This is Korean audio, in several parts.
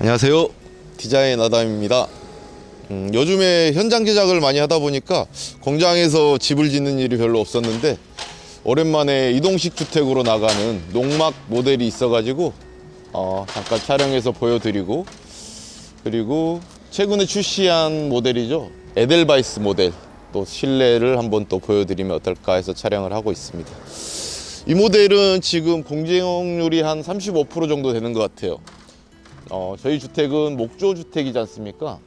안녕하세요. 디자인 아담입니다. 요즘에 현장 제작을 많이 하다 보니까 공장에서 집을 짓는 일이 별로 없었는데 오랜만에 이동식 주택으로 나가는 농막 모델이 있어가지고 잠깐 촬영해서 보여드리고, 그리고 최근에 출시한 모델이죠, 에델바이스 모델 또 실내를 한번 또 보여드리면 어떨까 해서 촬영을 하고 있습니다. 이 모델은 지금 공제용률이 한 35% 정도 되는 것 같아요. 저희 주택은 목조주택이지 않습니까?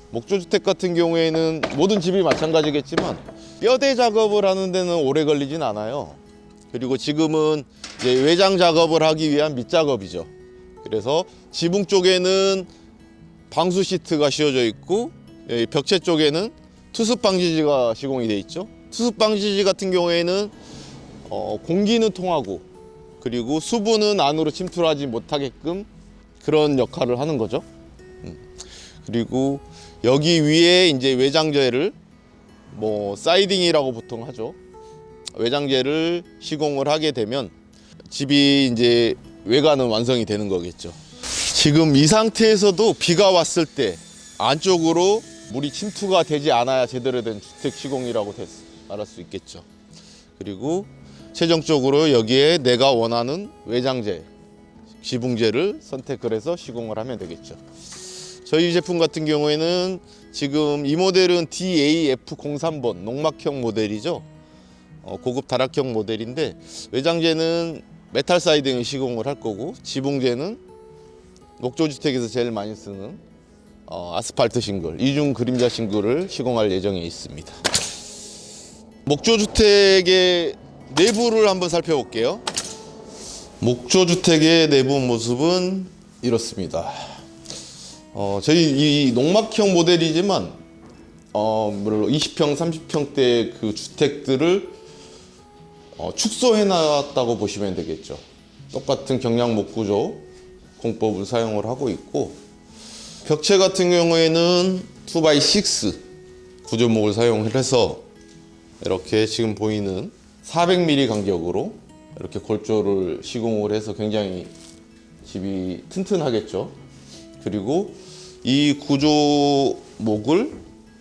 목조주택 같은 경우에는 모든 집이 마찬가지겠지만 뼈대 작업을 하는 데는 오래 걸리진 않아요. 그리고 지금은 이제 외장 작업을 하기 위한 밑작업이죠. 그래서 지붕 쪽에는 방수 시트가 씌워져 있고, 벽체 쪽에는 투습 방지지가 시공이 되어 있죠. 투습 방지지 같은 경우에는 공기는 통하고, 그리고 수분은 안으로 침투하지 못하게끔 그런 역할을 하는 거죠. 그리고 여기 위에 이제 외장재를 사이딩이라고 보통 하죠. 외장재를 시공을 하게 되면 집이 이제 외관은 완성이 되는 거겠죠. 지금 이 상태에서도 비가 왔을 때 안쪽으로 물이 침투가 되지 않아야 제대로 된 주택 시공이라고 말할 수 있겠죠. 그리고 최종적으로 여기에 내가 원하는 외장재, 지붕재를 선택을 해서 시공을 하면 되겠죠. 저희 제품 같은 경우에는 지금 이 모델은 DAF03번 농막형 모델이죠. 고급 다락형 모델인데, 외장재는 메탈 사이딩을 시공을 할 거고, 지붕재는 목조주택에서 제일 많이 쓰는 아스팔트 싱글, 이중 그림자 싱글을 시공할 예정에 있습니다. 목조주택의 내부를 한번 살펴볼게요. 목조주택의 내부 모습은 이렇습니다. 저희 이 농막형 모델이지만 물론 20평, 30평대 그 주택들을 축소해 놨다고 보시면 되겠죠. 똑같은 경량 목구조 공법을 사용을 하고 있고, 벽체 같은 경우에는 2x6 구조목을 사용을 해서 이렇게 지금 보이는 400mm 간격으로 이렇게 골조를 시공을 해서 굉장히 집이 튼튼하겠죠. 그리고 이 구조목을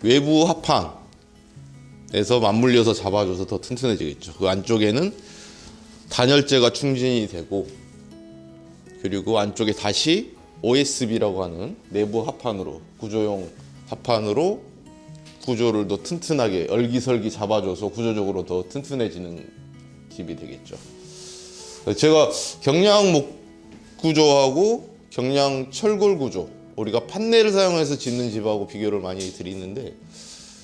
외부 합판에서 맞물려서 잡아줘서 더 튼튼해지겠죠. 그 안쪽에는 단열재가 충진이 되고, 그리고 안쪽에 다시 OSB라고 하는 내부 합판으로, 구조용 합판으로 구조를 더 튼튼하게 얼기설기 잡아줘서 구조적으로 더 튼튼해지는 집이 되겠죠. 제가 경량 목구조하고 경량 철골 구조, 우리가 판넬을 사용해서 짓는 집하고 비교를 많이 드리는데,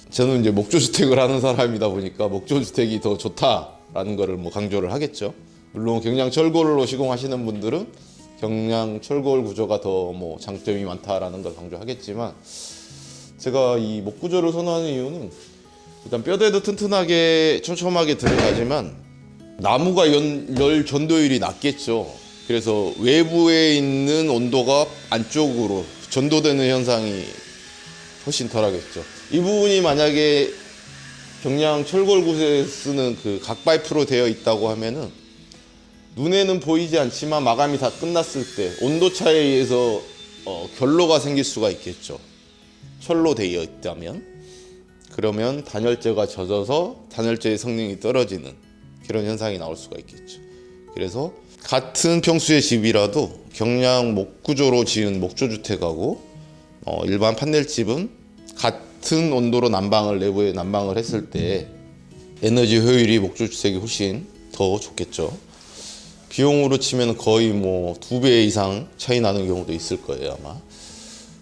저는 이제 목조주택을 하는 사람이다 보니까 목조주택이 더 좋다라는 거를 강조를 하겠죠. 물론 경량 철골로 시공하시는 분들은 경량 철골 구조가 더 장점이 많다라는 걸 강조하겠지만, 제가 이 목구조를 선호하는 이유는 일단 뼈대도 튼튼하게 촘촘하게 들어가지만 나무가 열 전도율이 낮겠죠. 그래서 외부에 있는 온도가 안쪽으로 전도되는 현상이 훨씬 덜하겠죠. 이 부분이 만약에 경량 철골 구조에 쓰는 그 각파이프로 되어 있다고 하면은 눈에는 보이지 않지만 마감이 다 끝났을 때 온도 차이에 의해서 결로가 생길 수가 있겠죠. 철로 되어 있다면. 그러면 단열재가 젖어서 단열재의 성능이 떨어지는 그런 현상이 나올 수가 있겠죠. 그래서 같은 평수의 집이라도 경량 목구조로 지은 목조주택하고 일반 판넬집은 같은 온도로 내부에 난방을 했을 때 에너지 효율이 목조주택이 훨씬 더 좋겠죠. 비용으로 치면 거의 2배 이상 차이 나는 경우도 있을 거예요, 아마.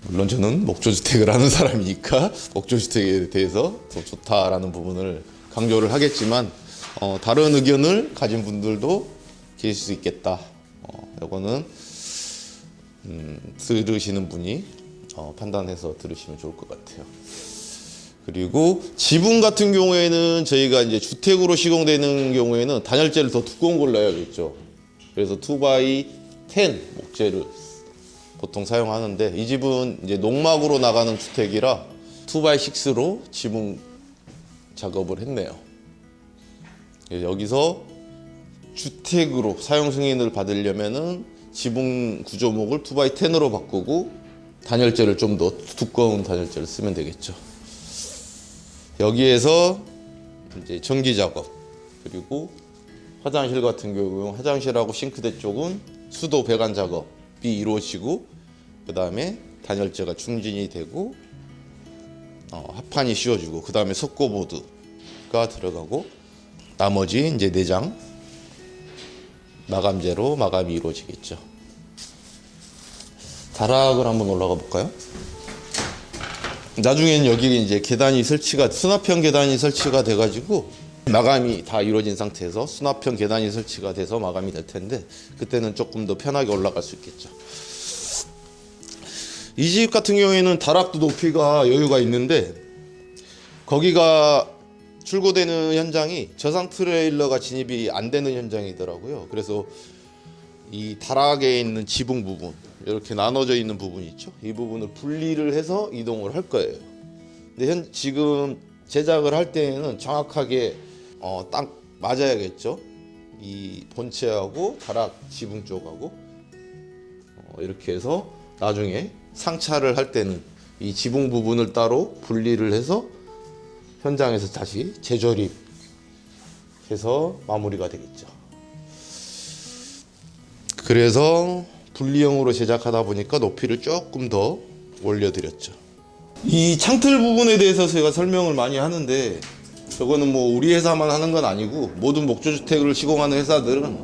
물론 저는 목조주택을 하는 사람이니까 목조주택에 대해서 더 좋다라는 부분을 강조를 하겠지만, 다른 의견을 가진 분들도 계실 수 있겠다. 이거는 들으시는 분이 판단해서 들으시면 좋을 것 같아요. 그리고 지붕 같은 경우에는 저희가 이제 주택으로 시공되는 경우에는 단열재를 더 두꺼운 걸 넣어야겠죠. 그래서 2x10 목재를 보통 사용하는데, 이 집은 이제 농막으로 나가는 주택이라 2x6로 지붕 작업을 했네요. 여기서 주택으로 사용 승인을 받으려면은 지붕 구조목을 2x10으로 바꾸고 단열재를 좀 더 두꺼운 단열재를 쓰면 되겠죠. 여기에서 이제 전기 작업, 그리고 화장실 같은 경우 화장실하고 싱크대 쪽은 수도 배관 작업이 이루어지고, 그 다음에 단열재가 충진이 되고 합판이 씌워지고, 그 다음에 석고보드가 들어가고, 나머지 이제 내장 마감재로 마감이 이루어지겠죠. 다락을 한번 올라가 볼까요? 나중에는 여기 이제 계단이 설치가, 수납형 계단이 설치가 돼가지고 마감이 다 이루어진 상태에서 수납형 계단이 설치가 돼서 마감이 될 텐데, 그때는 조금 더 편하게 올라갈 수 있겠죠. 이 집 같은 경우에는 다락도 높이가 여유가 있는데, 거기가 출고되는 현장이 저상 트레일러가 진입이 안 되는 현장이더라고요. 그래서 이 다락에 있는 지붕 부분, 이렇게 나눠져 있는 부분이 있죠. 이 부분을 분리를 해서 이동을 할 거예요. 근데 지금 제작을 할 때에는 정확하게 딱 맞아야겠죠. 이 본체하고 다락 지붕 쪽하고 이렇게 해서 나중에 상차를 할 때는 이 지붕 부분을 따로 분리를 해서 현장에서 다시 재조립해서 마무리가 되겠죠. 그래서 분리형으로 제작하다 보니까 높이를 조금 더 올려드렸죠. 이 창틀 부분에 대해서 제가 설명을 많이 하는데, 저거는 뭐 우리 회사만 하는 건 아니고 모든 목조주택을 시공하는 회사들은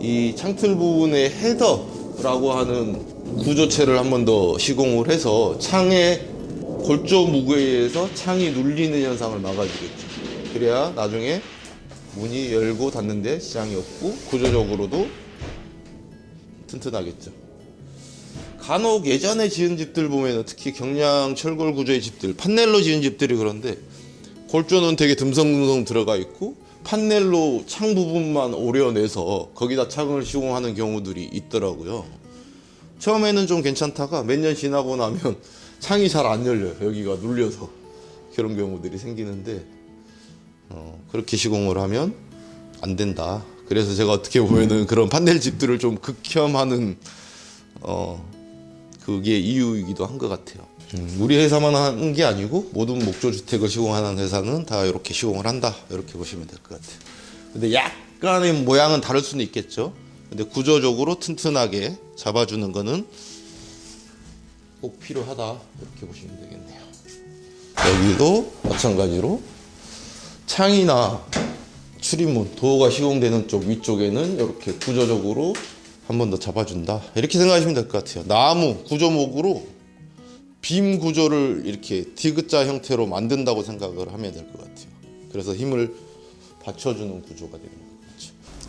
이 창틀 부분에 헤더라고 하는 구조체를 한 번 더 시공을 해서 창의 골조 무게에 의해서 창이 눌리는 현상을 막아주겠죠. 그래야 나중에 문이 열고 닫는데 지장이 없고 구조적으로도 튼튼하겠죠. 간혹 예전에 지은 집들 보면, 특히 경량 철골 구조의 집들, 판넬로 지은 집들이 그런데 골조는 되게 듬성듬성 들어가 있고 판넬로 창 부분만 오려내서 거기다 창을 시공하는 경우들이 있더라고요. 처음에는 좀 괜찮다가 몇 년 지나고 나면 창이 잘 안 열려요. 여기가 눌려서. 그런 경우들이 생기는데 그렇게 시공을 하면 안 된다. 그래서 제가 어떻게 보면은 그런 판넬 집들을 좀 극혐하는 그게 이유이기도 한 것 같아요. 우리 회사만 하는 게 아니고 모든 목조주택을 시공하는 회사는 다 이렇게 시공을 한다, 이렇게 보시면 될 것 같아요. 근데 약간의 모양은 다를 수는 있겠죠. 근데 구조적으로 튼튼하게 잡아주는 거는 꼭 필요하다, 이렇게 보시면 되겠네요. 여기도 마찬가지로 창이나 출입문, 도어가 시공되는 쪽 위쪽에는 이렇게 구조적으로 한 번 더 잡아준다, 이렇게 생각하시면 될 것 같아요. 나무 구조목으로 빔 구조를 이렇게 디귿자 형태로 만든다고 생각을 하면 될 것 같아요. 그래서 힘을 받쳐주는 구조가 되는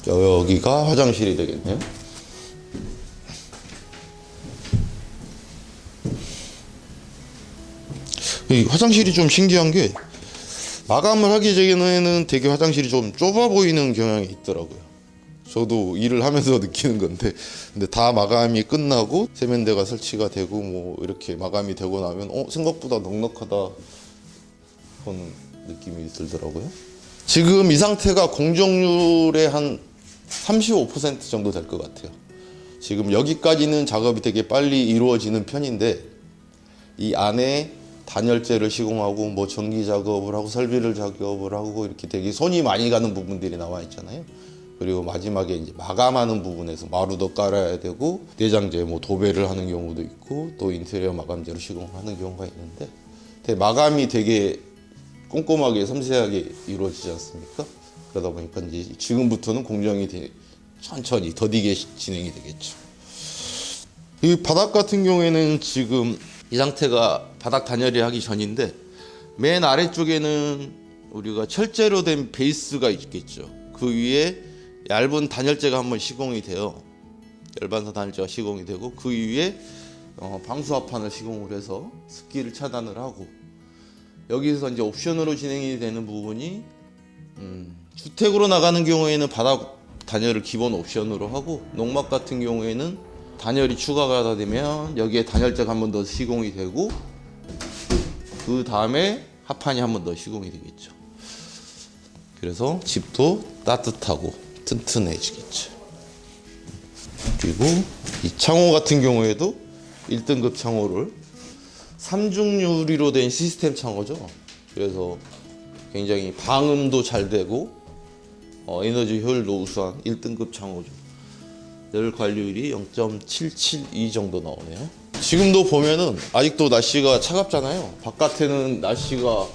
거죠. 여기가 화장실이 되겠네요. 이 화장실이 좀 신기한 게, 마감을 하기 전에는 되게 화장실이 좀 좁아 보이는 경향이 있더라고요. 저도 일을 하면서 느끼는 건데, 근데 다 마감이 끝나고 세면대가 설치가 되고 뭐 이렇게 마감이 되고 나면 생각보다 넉넉하다 하는 느낌이 들더라고요. 지금 이 상태가 공정률의 한 35% 정도 될 것 같아요. 지금 여기까지는 작업이 되게 빨리 이루어지는 편인데, 이 안에 단열재를 시공하고 뭐 전기 작업을 하고 설비를 작업을 하고 이렇게 되게 손이 많이 가는 부분들이 나와 있잖아요. 그리고 마지막에 이제 마감하는 부분에서 마루도 깔아야 되고 내장재 뭐 도배를 하는 경우도 있고 또 인테리어 마감재로 시공하는 경우가 있는데, 마감이 되게 꼼꼼하게 섬세하게 이루어지지 않습니까? 그러다 보니까 이제 지금부터는 공정이 천천히 더디게 진행이 되겠죠. 이 바닥 같은 경우에는 지금 이 상태가 바닥 단열이 하기 전인데, 맨 아래쪽에는 우리가 철재로 된 베이스가 있겠죠. 그 위에 얇은 단열재가 한번 시공이 돼요. 열반사 단열재가 시공이 되고, 그 위에 방수합판을 시공을 해서 습기를 차단을 하고, 여기서 이제 옵션으로 진행이 되는 부분이 주택으로 나가는 경우에는 바닥 단열을 기본 옵션으로 하고, 농막 같은 경우에는 단열이 추가가 되면 여기에 단열재가 한 번 더 시공이 되고, 그 다음에 합판이 한 번 더 시공이 되겠죠. 그래서 집도 따뜻하고 튼튼해지겠죠. 그리고 이 창호 같은 경우에도 1등급 창호를 3중 유리로 된 시스템 창호죠. 그래서 굉장히 방음도 잘 되고 에너지 효율도 우수한 1등급 창호죠. 열 관리율이 0.772 정도 나오네요. 지금도 보면은 아직도 날씨가 차갑잖아요. 바깥에는 날씨가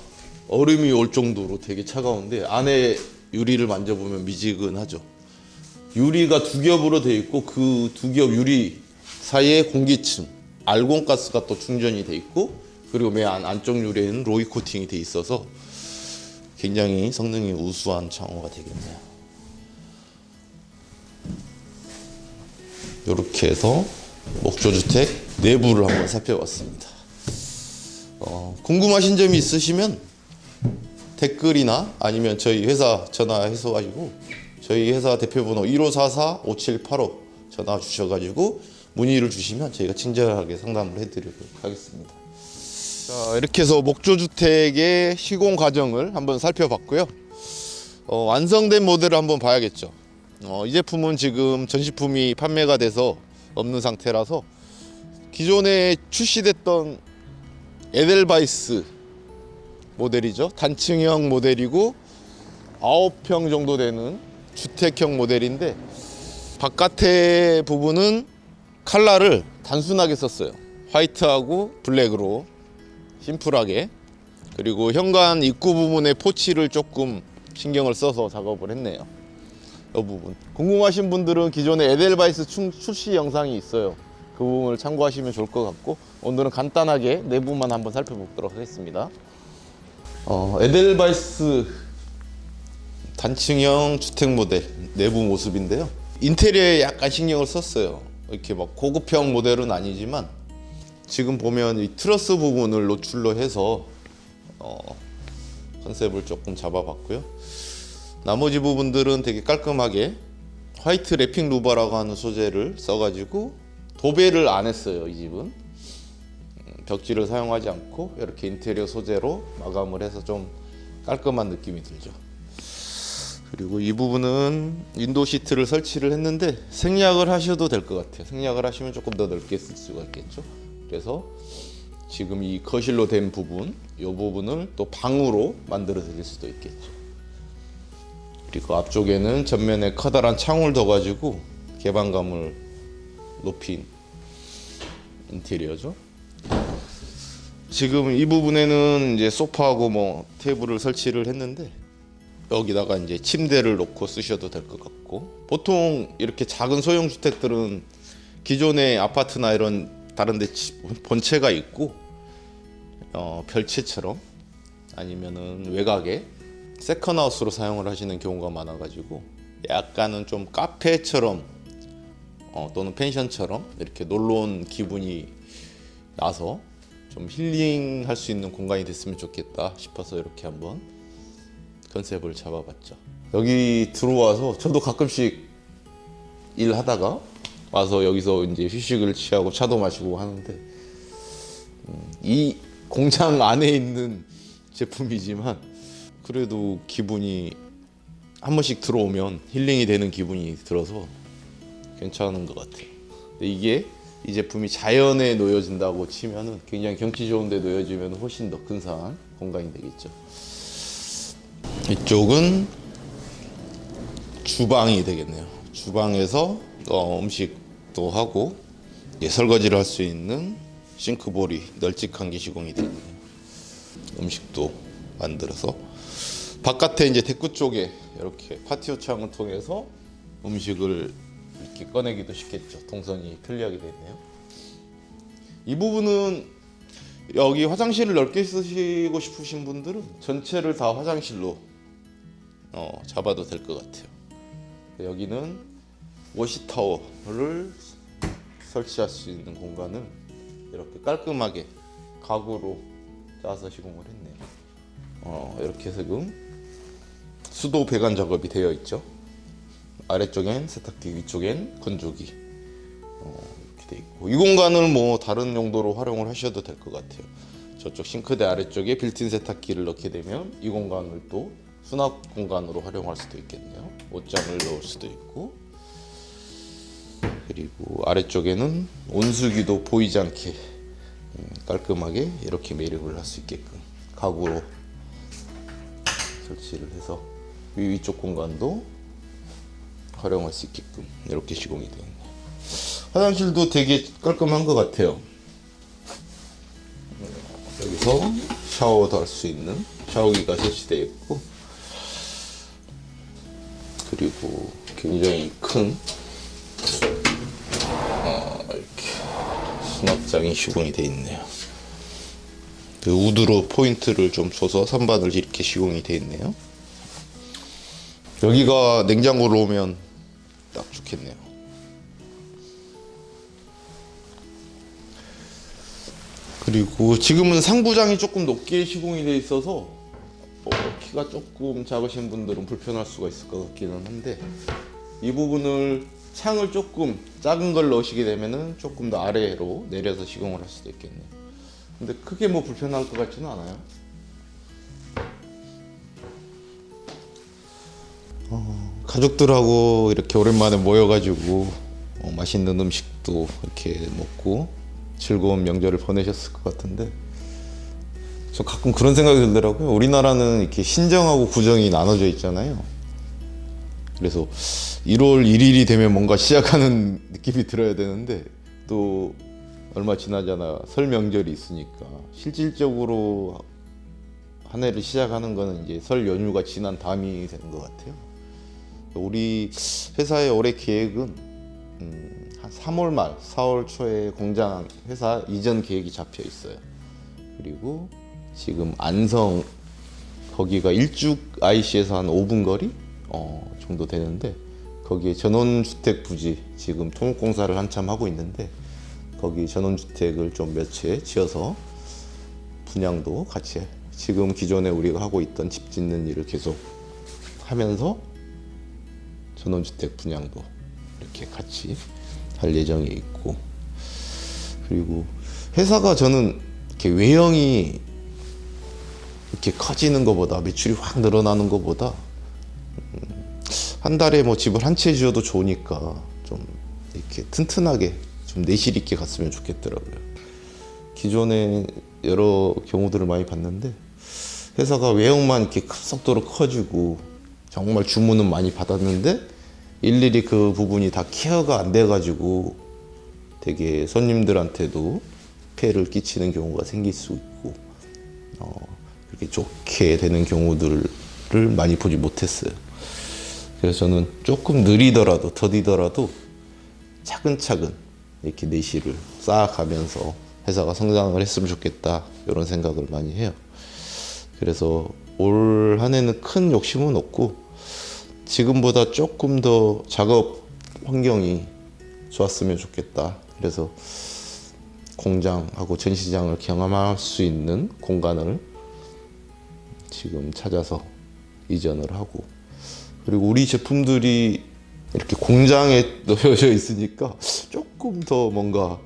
얼음이 올 정도로 되게 차가운데 안에 유리를 만져보면 미지근하죠. 유리가 두 겹으로 되어 있고 그 두 겹 유리 사이에 공기층, 알곤가스가 또 충전이 되어 있고 그리고 맨 안쪽 유리에는 로이 코팅이 되어 있어서 굉장히 성능이 우수한 창호가 되겠네요. 이렇게 해서 목조주택 내부를 한번 살펴봤습니다. 궁금하신 점이 있으시면 댓글이나 아니면 저희 회사 전화해서 저희 회사 대표번호 1544-5785 전화 주셔가지고 문의를 주시면 저희가 친절하게 상담을 해드리도록 하겠습니다. 자, 이렇게 해서 목조주택의 시공 과정을 한번 살펴봤고요. 완성된 모델을 한번 봐야겠죠. 이 제품은 지금 전시품이 판매가 돼서 없는 상태라서 기존에 출시됐던 에델바이스 모델이죠. 단층형 모델이고 9평 정도 되는 주택형 모델인데 바깥의 부분은 컬러를 단순하게 썼어요. 화이트하고 블랙으로 심플하게. 그리고 현관 입구 부분에 포치를 조금 신경을 써서 작업을 했네요. 이 부분 궁금하신 분들은 기존에 에델바이스 출시 영상이 있어요. 그 부분을 참고하시면 좋을 것 같고 오늘은 간단하게 내부만 한번 살펴보도록 하겠습니다. 에델바이스 단층형 주택 모델 내부 모습인데요. 인테리어에 약간 신경을 썼어요. 이렇게 막 고급형 모델은 아니지만 지금 보면 이 트러스 부분을 노출로 해서 컨셉을 조금 잡아봤고요. 나머지 부분들은 되게 깔끔하게 화이트 랩핑 루버라고 하는 소재를 써가지고 도배를 안 했어요. 이 집은 벽지를 사용하지 않고 이렇게 인테리어 소재로 마감을 해서 좀 깔끔한 느낌이 들죠. 그리고 이 부분은 윈도우 시트를 설치를 했는데 생략을 하셔도 될 것 같아요. 생략을 하시면 조금 더 넓게 쓸 수가 있겠죠. 그래서 지금 이 거실로 된 부분, 이 부분을 또 방으로 만들어 드릴 수도 있겠죠. 그리고 앞쪽에는 전면에 커다란 창을 둬가지고 개방감을 높인 인테리어죠. 지금 이 부분에는 이제 소파하고 뭐 테이블을 설치를 했는데 여기다가 이제 침대를 놓고 쓰셔도 될 것 같고 보통 이렇게 작은 소형 주택들은 기존의 아파트나 이런 다른 데 본체가 있고 별채처럼 아니면은 외곽에 세컨하우스로 사용을 하시는 경우가 많아가지고 약간은 좀 카페처럼 또는 펜션처럼 이렇게 놀러 온 기분이 나서 좀 힐링할 수 있는 공간이 됐으면 좋겠다 싶어서 이렇게 한번 컨셉을 잡아봤죠. 여기 들어와서 저도 가끔씩 일하다가 와서 여기서 이제 휴식을 취하고 차도 마시고 하는데 이 공장 안에 있는 제품이지만 그래도 기분이 한 번씩 들어오면 힐링이 되는 기분이 들어서 괜찮은 것 같아요. 근데 이게 이 제품이 자연에 놓여진다고 치면은 굉장히 경치 좋은 데 놓여지면 훨씬 더 근사한 공간이 되겠죠. 이쪽은 주방이 되겠네요. 주방에서 음식도 하고 설거지를 할 수 있는 싱크볼이 널찍한 게 시공이 되겠네요. 음식도 만들어서 바깥에 이제 데크 쪽에 이렇게 파티오 창을 통해서 음식을 이렇게 꺼내기도 쉽겠죠. 동선이 편리하게 되네요. 이 부분은 여기 화장실을 넓게 쓰시고 싶으신 분들은 전체를 다 화장실로 잡아도 될 것 같아요. 여기는 워시타워를 설치할 수 있는 공간을 이렇게 깔끔하게 가구로 짜서 시공을 했네요. 이렇게 지금 수도 배관 작업이 되어 있죠. 아래쪽엔 세탁기, 위쪽엔 건조기 이렇게 돼 있고 이 공간을 뭐 다른 용도로 활용을 하셔도 될 것 같아요. 저쪽 싱크대 아래쪽에 빌트인 세탁기를 넣게 되면 이 공간을 또 수납 공간으로 활용할 수도 있겠네요. 옷장을 넣을 수도 있고 그리고 아래쪽에는 온수기도 보이지 않게 깔끔하게 이렇게 매립을 할 수 있게끔 가구로 설치를 해서 위쪽 공간도 활용할 수 있게끔 이렇게 시공이 되어 있네요. 화장실도 되게 깔끔한 것 같아요. 여기서 샤워도 할 수 있는 샤워기가 설치되어 있고, 그리고 굉장히 큰 이렇게 수납장이 시공이 되어 있네요. 그 우드로 포인트를 좀 줘서 선반을 이렇게 시공이 되어 있네요. 여기가 냉장고로 오면 딱 좋겠네요. 그리고 지금은 상부장이 조금 높게 시공이 되어 있어서 키가 조금 작으신 분들은 불편할 수가 있을 것 같기는 한데, 이 부분을 창을 조금 작은 걸 넣으시게 되면은 조금 더 아래로 내려서 시공을 할 수도 있겠네요. 근데 크게 뭐 불편할 것 같지는 않아요. 가족들하고 이렇게 오랜만에 모여가지고 맛있는 음식도 이렇게 먹고 즐거운 명절을 보내셨을 것 같은데, 저 가끔 그런 생각이 들더라고요. 우리나라는 이렇게 신정하고 구정이 나눠져 있잖아요. 그래서 1월 1일이 되면 뭔가 시작하는 느낌이 들어야 되는데, 또 얼마 지나잖아 설 명절이 있으니까 실질적으로 한 해를 시작하는 거는 이제 설 연휴가 지난 다음이 되는 것 같아요. 우리 회사의 올해 계획은 한 3월 말, 4월 초에 공장 회사 이전 계획이 잡혀 있어요. 그리고 지금 안성 거기가 일죽 IC에서 한 5분 거리 정도 되는데, 거기에 전원주택 부지 지금 토목공사를 한참 하고 있는데, 거기 전원주택을 좀 몇 채 지어서 분양도 같이 지금 기존에 우리가 하고 있던 집 짓는 일을 계속 하면서 전원주택 분양도 이렇게 같이 할 예정이 있고, 그리고 회사가 저는 이렇게 외형이 이렇게 커지는 것보다, 매출이 확 늘어나는 것보다 한 달에 뭐 집을 한 채 지어도 좋으니까 좀 이렇게 튼튼하게 좀 내실 있게 갔으면 좋겠더라고요. 기존에 여러 경우들을 많이 봤는데, 회사가 외형만 이렇게 급속도로 커지고 정말 주문은 많이 받았는데 일일이 그 부분이 다 케어가 안 돼가지고 되게 손님들한테도 폐해를 끼치는 경우가 생길 수 있고, 그렇게 좋게 되는 경우들을 많이 보지 못했어요. 그래서 저는 조금 느리더라도 더디더라도 차근차근 이렇게 내실을 쌓아가면서 회사가 성장을 했으면 좋겠다, 이런 생각을 많이 해요. 그래서 올 한 해는 큰 욕심은 없고, 지금보다 조금 더 작업 환경이 좋았으면 좋겠다. 그래서 공장하고 전시장을 경험할 수 있는 공간을 지금 찾아서 이전을 하고, 그리고 우리 제품들이 이렇게 공장에 놓여져 있으니까 조금 더 뭔가,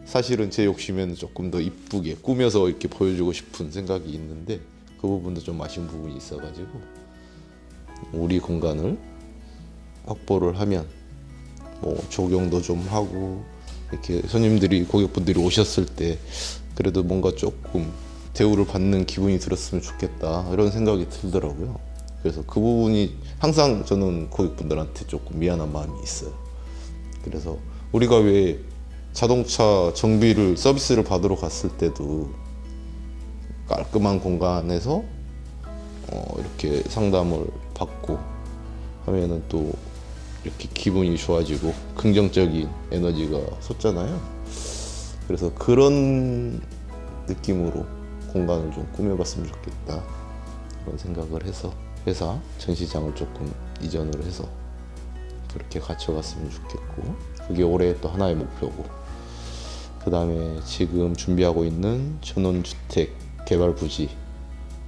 사실은 제 욕심에는 조금 더 이쁘게 꾸며서 이렇게 보여주고 싶은 생각이 있는데, 그 부분도 좀 아쉬운 부분이 있어가지고 우리 공간을 확보를 하면 뭐 적용도 좀 하고, 이렇게 손님들이, 고객분들이 오셨을 때 그래도 뭔가 조금 대우를 받는 기분이 들었으면 좋겠다, 이런 생각이 들더라고요. 그래서 그 부분이 항상 저는 고객분들한테 조금 미안한 마음이 있어요. 그래서 우리가 왜 자동차 정비를 서비스를 받으러 갔을 때도 깔끔한 공간에서 이렇게 상담을 받고 하면은 또 이렇게 기분이 좋아지고 긍정적인 에너지가 솟잖아요. 그래서 그런 느낌으로 공간을 좀 꾸며봤으면 좋겠다, 그런 생각을 해서 회사 전시장을 조금 이전을 해서 그렇게 갖춰갔으면 좋겠고, 그게 올해 또 하나의 목표고, 그 다음에 지금 준비하고 있는 전원주택 개발 부지,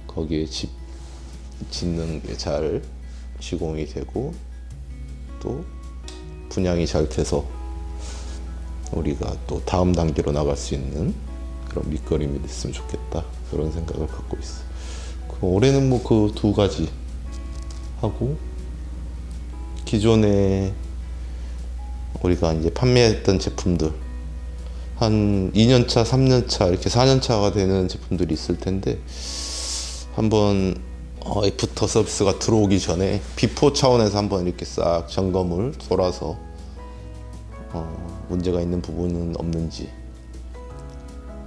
거기에 집 짓는 게 잘 시공이 되고 또 분양이 잘 돼서 우리가 또 다음 단계로 나갈 수 있는 그런 밑거름이 됐으면 좋겠다, 그런 생각을 갖고 있어요. 올해는 뭐 그 두 가지 하고, 기존에 우리가 이제 판매했던 제품들 한 2년차, 3년차, 이렇게 4년차가 되는 제품들이 있을 텐데 한번 애프터 서비스가 들어오기 전에 비포 차원에서 한번 이렇게 싹 점검을 돌아서 문제가 있는 부분은 없는지,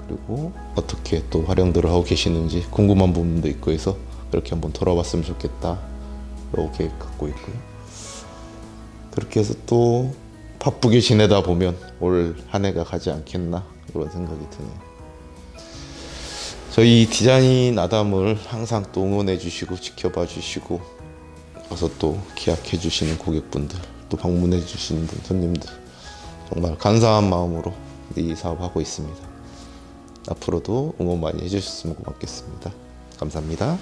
그리고 어떻게 또 활용들을 하고 계시는지 궁금한 부분도 있고 해서 그렇게 한번 돌아봤으면 좋겠다 라고 계획 갖고 있고요. 그렇게 해서 또 바쁘게 지내다 보면 올 한 해가 가지 않겠나 그런 생각이 드네요. 저희 디자인 아담을 항상 또 응원해 주시고 지켜봐 주시고 와서 또 계약해 주시는 고객분들, 또 방문해 주시는 손님들, 정말 감사한 마음으로 이 사업하고 있습니다. 앞으로도 응원 많이 해주셨으면 고맙겠습니다. 감사합니다.